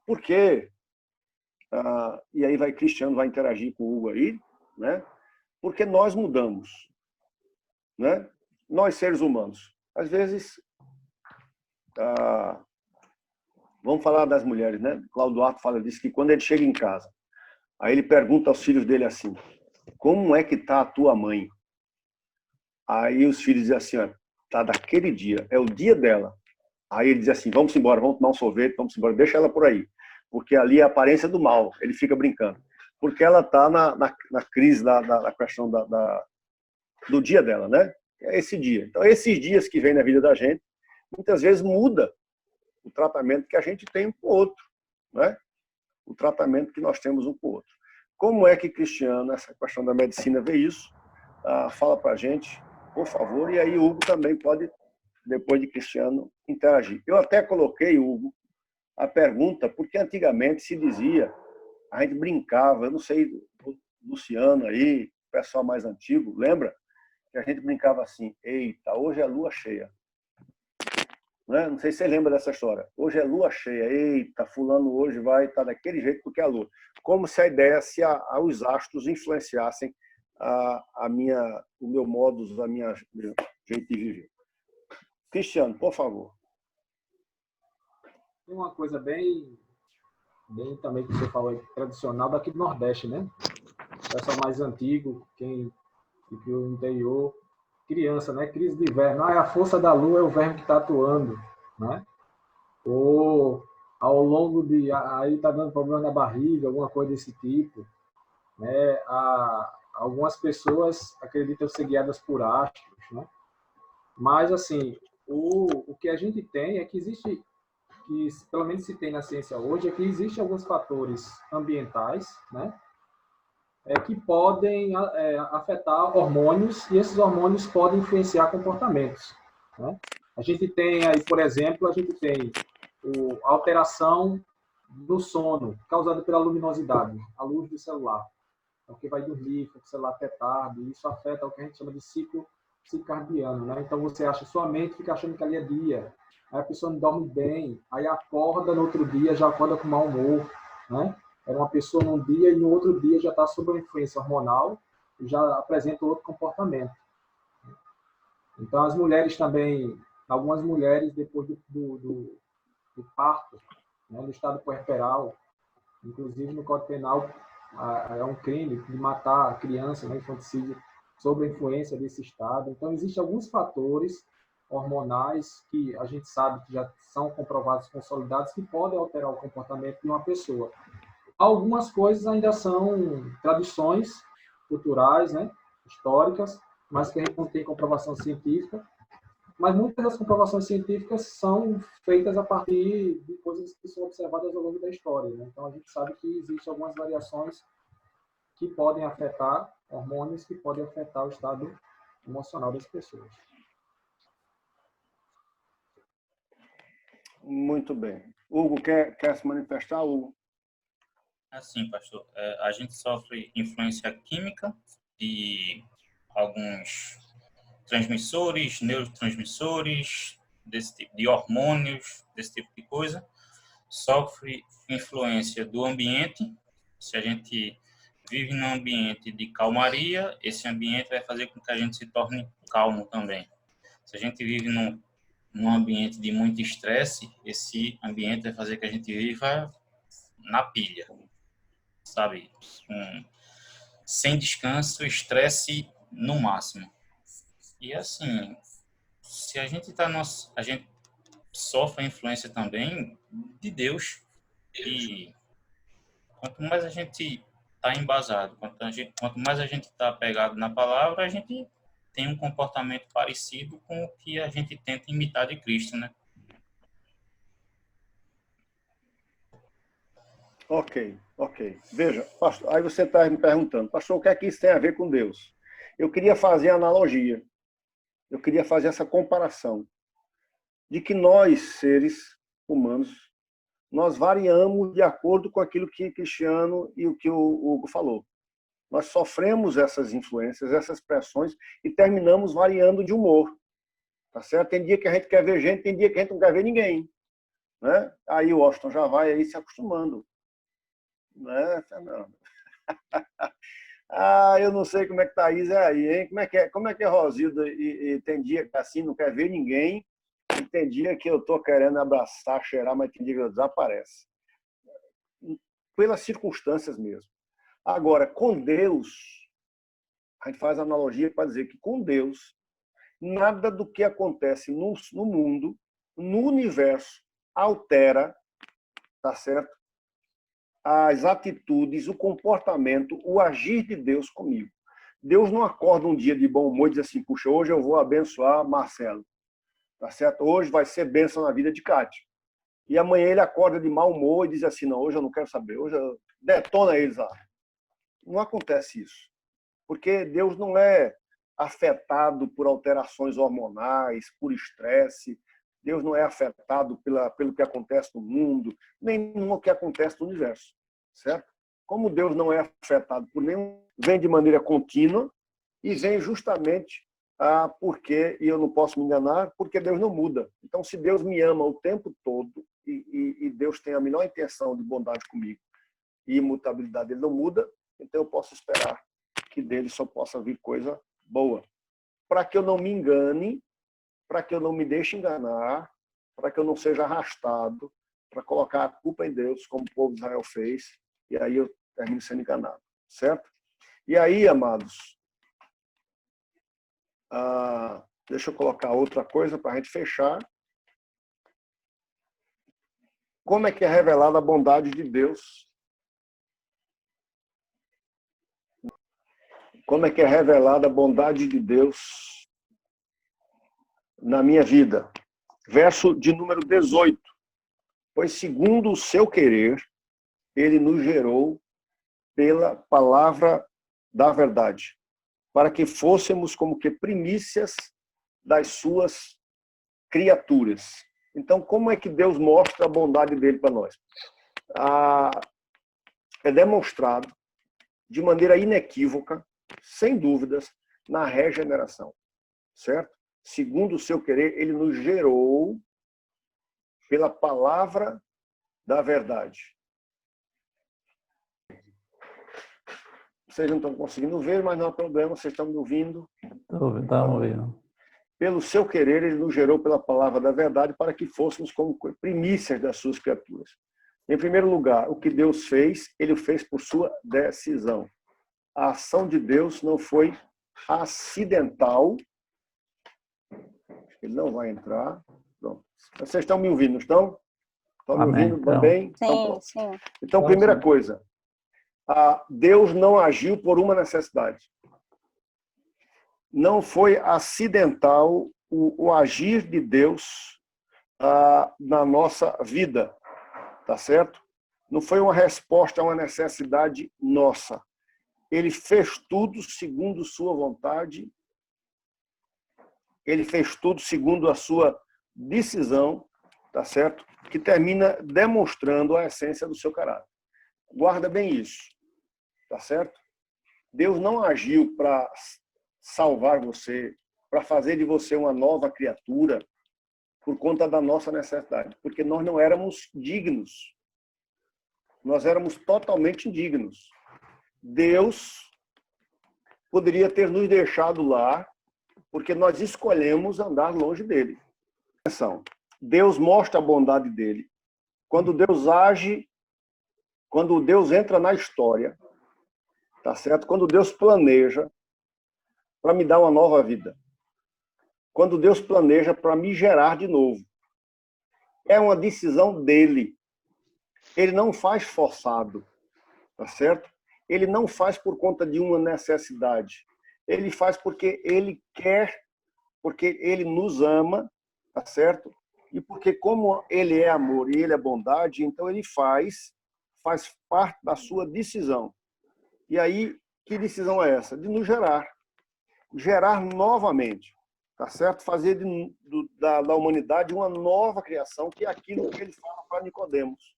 porque, e aí Cristiano vai interagir com o Hugo aí, né? Porque nós mudamos, né? Nós seres humanos. Às vezes, vamos falar das mulheres, né? Cláudio Duarte diz que quando ele chega em casa, aí ele pergunta aos filhos dele assim, como é que está a tua mãe? Aí os filhos dizem assim, ó, tá daquele dia, é o dia dela. Aí ele diz assim, vamos embora, vamos tomar um sorvete, vamos embora, deixa ela por aí. Porque ali é a aparência do mal, ele fica brincando. Porque ela está na crise da questão do dia dela, né? É esse dia. Então, esses dias que vem na vida da gente, muitas vezes muda o tratamento que a gente tem um com o outro, né? O tratamento que nós temos um com o outro. Como é que Cristiano, essa questão da medicina, vê isso? Fala para a gente, por favor, e aí o Hugo também pode, depois de Cristiano, interagir. Eu até coloquei, Hugo, a pergunta, porque antigamente se dizia, a gente brincava, eu não sei, o Luciano aí, o pessoal mais antigo, lembra? Que a gente brincava assim, eita, hoje é lua cheia. Não sei se você lembra dessa história. Hoje é lua cheia, eita, fulano hoje vai estar daquele jeito porque é a lua. Como se a ideia, se os astros influenciassem o meu modus, meu jeito de viver. Cristiano, por favor. Tem uma coisa bem também que você falou, tradicional daqui do Nordeste, né? O pessoal mais antigo, quem viveu no interior, criança, né? Crise de verme. A força da lua é o verme que está atuando, né? Ou ao longo de... Aí está dando problema na barriga, alguma coisa desse tipo, né? Algumas pessoas acreditam ser guiadas por astros, né? Mas, assim, o que a gente tem é que existe que pelo menos se tem na ciência hoje é que existem alguns fatores ambientais, né, que podem afetar hormônios, e esses hormônios podem influenciar comportamentos, né? A gente tem aí, por exemplo, a gente tem a alteração do sono causada pela luminosidade, a luz do celular. Então, quem vai dormir, fica com o celular até tarde, isso afeta o que a gente chama de ciclo circadiano, né? Então, você acha, sua mente fica achando que ali é dia, aí a pessoa não dorme bem, aí acorda no outro dia, já acorda com mau humor, né? Era uma pessoa num dia e no outro dia já está sob uma influência hormonal e já apresenta outro comportamento. Então, as mulheres também, algumas mulheres, depois do parto, né, no estado puerperal, inclusive no Código Penal, é um crime de matar a criança, né, infanticídio, sob a influência desse estado. Então, existem alguns fatores hormonais que a gente sabe que já são comprovados, consolidados, que podem alterar o comportamento de uma pessoa. Algumas coisas ainda são tradições culturais, né, históricas, mas que a gente não tem comprovação científica. Mas muitas das comprovações científicas são feitas a partir de coisas que são observadas ao longo da história, né? Então, a gente sabe que existem algumas variações que podem afetar hormônios, que podem afetar o estado emocional das pessoas. Muito bem. Hugo, quer se manifestar, Hugo? Assim, pastor, a gente sofre influência química de alguns transmissores, neurotransmissores, desse tipo, de hormônios, desse tipo de coisa. Sofre influência do ambiente. Se a gente vive num ambiente de calmaria, esse ambiente vai fazer com que a gente se torne calmo também. Se a gente vive num ambiente de muito estresse, esse ambiente vai fazer que a gente viva na pilha, sabe? Sem descanso, estresse no máximo. E assim, se a gente a gente sofre a influência também de Deus. E quanto mais a gente está embasado, quanto mais a gente está apegado na palavra, a gente tem um comportamento parecido com o que a gente tenta imitar de Cristo, né? Ok. Veja, pastor, aí você está me perguntando, pastor, o que é que isso tem a ver com Deus? Eu queria fazer a analogia, eu queria fazer essa comparação de que nós, seres humanos, nós variamos de acordo com aquilo que Cristiano e o que o Hugo falou. Nós sofremos essas influências, essas pressões e terminamos variando de humor. Tá certo? Tem dia que a gente quer ver gente, tem dia que a gente não quer ver ninguém. Né? Aí o Washington já vai aí se acostumando. Né, Fernando? Eu não sei como é que Thaís é aí, hein? Como é que é Rosilda? E tem dia que assim não quer ver ninguém, e tem dia que eu tô querendo abraçar, cheirar, mas tem dia que eu desaparece. Pelas circunstâncias mesmo. Agora, com Deus, a gente faz analogia para dizer que com Deus, nada do que acontece no mundo, no universo, altera, tá certo? As atitudes, o comportamento, o agir de Deus comigo. Deus não acorda um dia de bom humor e diz assim, puxa, hoje eu vou abençoar Marcelo. Tá certo? Hoje vai ser bênção na vida de Cátia. E amanhã ele acorda de mau humor e diz assim, não, hoje eu não quero saber, hoje eu detona eles lá. Não acontece isso. Porque Deus não é afetado por alterações hormonais, por estresse. Deus não é afetado pelo que acontece no mundo, nem no que acontece no universo. Certo? Como Deus não é afetado por nenhum, vem de maneira contínua e vem justamente porque, e eu não posso me enganar, porque Deus não muda. Então, se Deus me ama o tempo todo e Deus tem a melhor intenção de bondade comigo e imutabilidade, ele não muda, então eu posso esperar que dele só possa vir coisa boa. Para que eu não me engane, para que eu não me deixe enganar, para que eu não seja arrastado, para colocar a culpa em Deus, como o povo de Israel fez, e aí eu termino sendo enganado. Certo? E aí, amados, deixa eu colocar outra coisa para a gente fechar. Como é que é revelada a bondade de Deus? Como é que é revelada a bondade de Deus na minha vida? Verso de número 18. Pois segundo o seu querer, ele nos gerou pela palavra da verdade, para que fôssemos como que primícias das suas criaturas. Então, como é que Deus mostra a bondade dele para nós? É demonstrado de maneira inequívoca, sem dúvidas, na regeneração, certo? Segundo o seu querer, ele nos gerou pela palavra da verdade. Vocês não estão conseguindo ver, mas não há problema, vocês estão me ouvindo. Estamos ouvindo. Pelo seu querer, ele nos gerou pela palavra da verdade para que fôssemos como primícias das suas criaturas. Em primeiro lugar, o que Deus fez, ele o fez por sua decisão. A ação de Deus não foi acidental. Ele não vai entrar. Pronto. Vocês estão me ouvindo, não estão? Estão me Amém, ouvindo então. bem? Sim, sim. Então, primeira coisa, Deus não agiu por uma necessidade. Não foi acidental o agir de Deus na nossa vida, tá certo? Não foi uma resposta a uma necessidade nossa. Ele fez tudo segundo sua vontade. Ele fez tudo segundo a sua decisão, tá certo? Que termina demonstrando a essência do seu caráter. Guarda bem isso, tá certo? Deus não agiu para salvar você, para fazer de você uma nova criatura por conta da nossa necessidade, porque nós não éramos dignos. Nós éramos totalmente indignos. Deus poderia ter nos deixado lá, porque nós escolhemos andar longe dele. Atenção, Deus mostra a bondade dele. Quando Deus age, quando Deus entra na história, tá certo? Quando Deus planeja para me dar uma nova vida. Quando Deus planeja para me gerar de novo. É uma decisão dele. Ele não faz forçado, tá certo? Ele não faz por conta de uma necessidade. Ele faz porque ele quer, porque ele nos ama, tá certo? E porque como ele é amor e ele é bondade, então ele faz parte da sua decisão. E aí, que decisão é essa? De nos gerar. Gerar novamente, tá certo? Fazer da humanidade uma nova criação, que é aquilo que ele fala para Nicodemos,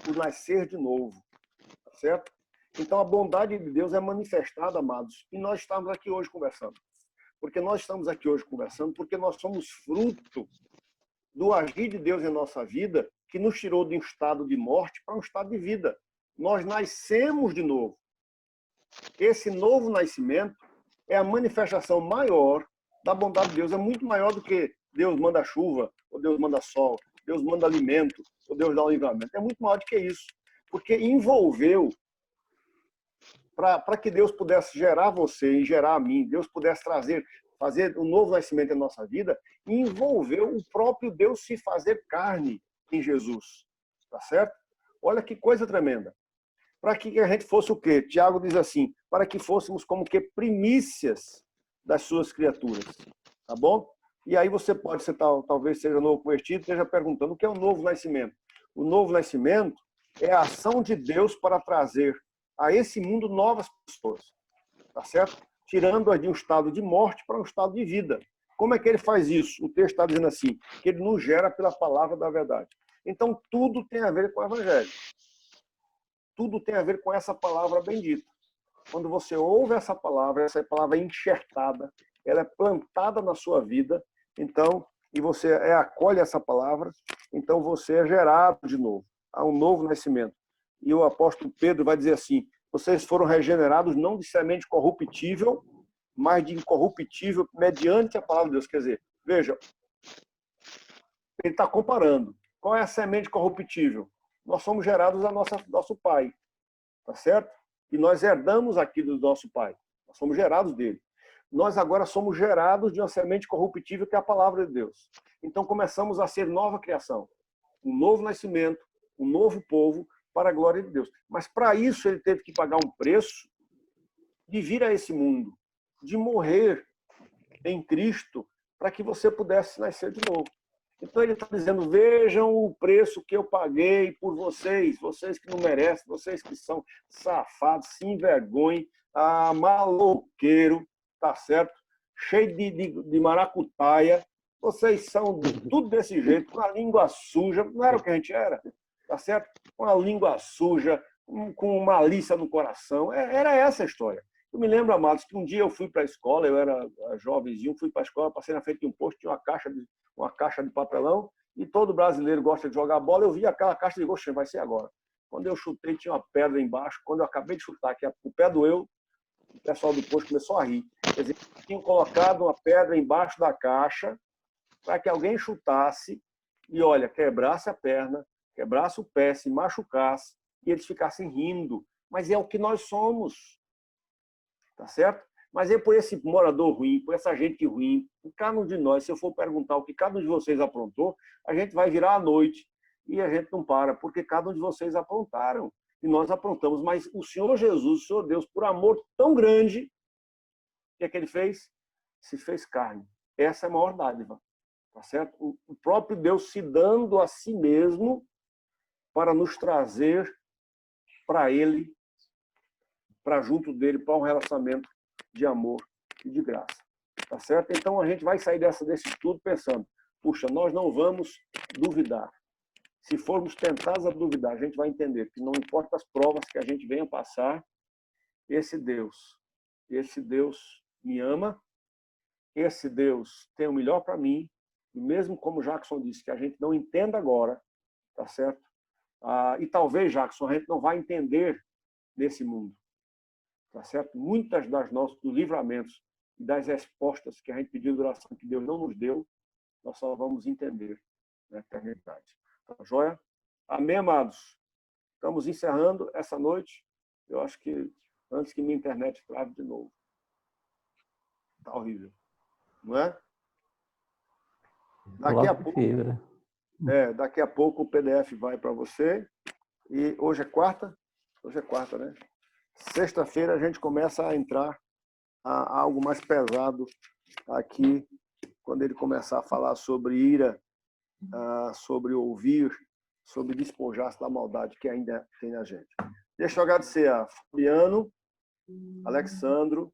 o nascer de novo, tá certo? Então a bondade de Deus é manifestada, amados, e nós estamos aqui hoje conversando. Porque nós estamos aqui hoje conversando porque nós somos fruto do agir de Deus em nossa vida, que nos tirou de um estado de morte para um estado de vida. Nós nascemos de novo. Esse novo nascimento é a manifestação maior da bondade de Deus. É muito maior do que Deus manda chuva, ou Deus manda sol, Deus manda alimento, ou Deus dá um livramento. É muito maior do que isso. Porque envolveu, para que Deus pudesse gerar você e gerar a mim, Deus pudesse fazer um novo nascimento em nossa vida, envolveu o próprio Deus se fazer carne em Jesus. Tá certo? Olha que coisa tremenda. Para que a gente fosse o quê? Tiago diz assim, para que fôssemos como que primícias das suas criaturas. Tá bom? E aí você pode ser, talvez seja novo convertido, esteja perguntando o que é o novo nascimento. O novo nascimento é a ação de Deus para trazer a esse mundo novas pessoas. Tá certo? Tirando-as de um estado de morte para um estado de vida. Como é que ele faz isso? O texto está dizendo assim, que ele nos gera pela palavra da verdade. Então, tudo tem a ver com o evangelho. Tudo tem a ver com essa palavra bendita. Quando você ouve essa palavra é enxertada, ela é plantada na sua vida, então, e você acolhe essa palavra, então você é gerado de novo. Há um novo nascimento. E o apóstolo Pedro vai dizer assim, vocês foram regenerados não de semente corruptível, mas de incorruptível mediante a palavra de Deus. Quer dizer, veja, ele está comparando. Qual é a semente corruptível? Nós somos gerados a nosso pai, tá certo? E nós herdamos aqui do nosso pai. Nós somos gerados dele. Nós agora somos gerados de uma semente corruptível que é a palavra de Deus. Então começamos a ser nova criação, um novo nascimento, um novo povo para a glória de Deus. Mas para isso ele teve que pagar um preço de vir a esse mundo, de morrer em Cristo, para que você pudesse nascer de novo. Então ele está dizendo, vejam o preço que eu paguei por vocês, vocês que não merecem, vocês que são safados, se envergonhem, maloqueiro, tá certo? Cheio de maracutaia, vocês são tudo desse jeito, com a língua suja, não era o que a gente era, tá certo? Com a língua suja, com malícia no coração, era essa a história. Eu me lembro, amados, que um dia eu fui para a escola, eu era jovenzinho, fui para a escola, passei na frente de um posto, tinha uma caixa de papelão, e todo brasileiro gosta de jogar bola, eu vi aquela caixa e digo, oxe, vai ser agora. Quando eu chutei, tinha uma pedra embaixo, quando eu acabei de chutar, que o pé doeu, o pessoal do posto começou a rir. Quer dizer, tinham colocado uma pedra embaixo da caixa para que alguém chutasse e, olha, quebrasse a perna, quebrasse o pé, se machucasse, e eles ficassem rindo. Mas é o que nós somos. Tá certo? Mas é por esse morador ruim, por essa gente ruim, por cada um de nós, se eu for perguntar o que cada um de vocês aprontou, a gente vai virar à noite e a gente não para, porque cada um de vocês aprontaram. E nós aprontamos. Mas o Senhor Jesus, o Senhor Deus, por amor tão grande, o que é que ele fez? Se fez carne. Essa é a maior dádiva. Tá certo? O próprio Deus se dando a si mesmo para nos trazer para ele, para junto dele, para um relacionamento de amor e de graça. Tá certo? Então a gente vai sair desse estudo pensando, puxa, nós não vamos duvidar. Se formos tentados a duvidar, a gente vai entender que não importa as provas que a gente venha passar, esse Deus me ama, esse Deus tem o melhor para mim, e mesmo como Jackson disse, que a gente não entenda agora, tá certo? E talvez, Jackson, a gente não vai entender nesse mundo. Tá certo? Muitas dos livramentos e das respostas que a gente pediu de oração que Deus não nos deu, nós só vamos entender na eternidade. Tá joia? Amém, amados? Estamos encerrando essa noite. Eu acho que antes que minha internet trave de novo. Tá horrível. Não é? Daqui a pouco o PDF vai para você. E hoje é quarta? Hoje é quarta, né? Sexta-feira a gente começa a entrar a algo mais pesado aqui, quando ele começar a falar sobre ira, sobre ouvir, sobre despojar-se da maldade que ainda tem na gente. Deixa eu agradecer a Fabiano, Alexandro,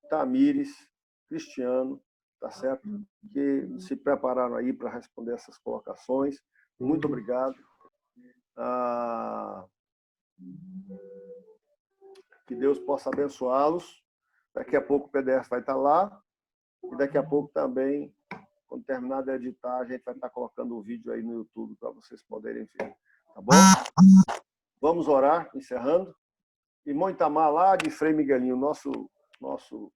Tamires, Cristiano, tá certo? Que se prepararam aí para responder essas colocações. Muito obrigado. Que Deus possa abençoá-los. Daqui a pouco o PDF vai estar lá. E daqui a pouco também, quando terminar de editar, a gente vai estar colocando o vídeo aí no YouTube para vocês poderem ver. Tá bom? Vamos orar, encerrando. Irmão Itamar, lá de Frei Miguelinho, nosso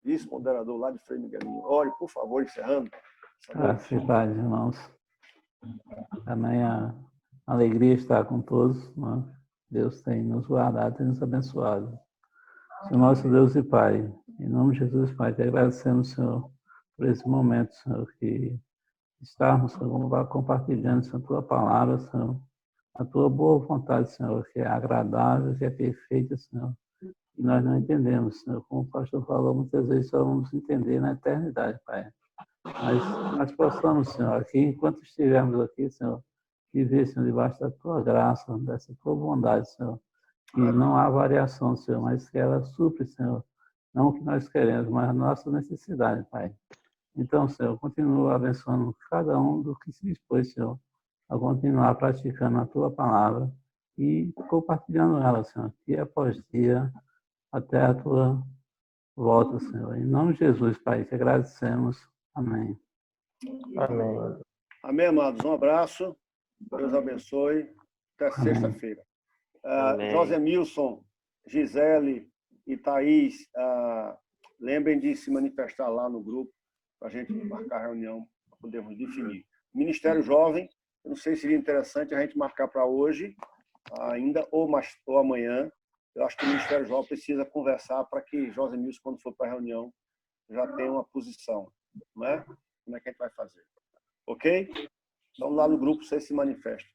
vice-moderador lá de Frei Miguelinho. Ore, por favor, encerrando. Graças e paz, irmãos. Também a alegria estar com todos, né? Deus tem nos guardado, tem nos abençoado. Senhor nosso Deus e Pai, em nome de Jesus, Pai, te agradecemos, Senhor, por esse momento, Senhor, que estamos compartilhando, Senhor, a Tua palavra, Senhor, a Tua boa vontade, Senhor, que é agradável, que é perfeita, Senhor, e nós não entendemos, Senhor, como o pastor falou, muitas vezes só vamos entender na eternidade, Pai. Mas nós possamos, Senhor, aqui, enquanto estivermos aqui, Senhor, viver, Senhor, debaixo da Tua graça, dessa Tua bondade, Senhor, que não há variação, Senhor, mas que ela supre, Senhor, não o que nós queremos, mas a nossa necessidade, Pai. Então, Senhor, continua abençoando cada um do que se dispôs, Senhor, a continuar praticando a Tua palavra e compartilhando ela, Senhor, dia após dia, até a Tua volta, Senhor. Em nome de Jesus, Pai, te agradecemos. Amém. Amém. Amém, amados. Um abraço. Deus abençoe. Até sexta-feira. José Milson, Gisele e Thaís, lembrem de se manifestar lá no grupo para a gente marcar a reunião, para podermos definir. Ministério Jovem, eu não sei se seria interessante a gente marcar para hoje ainda ou amanhã. Eu acho que o Ministério Jovem precisa conversar para que José Milson, quando for para a reunião, já tenha uma posição. Não é? Como é que a gente vai fazer? Ok? Então, lá no grupo, você se manifesta.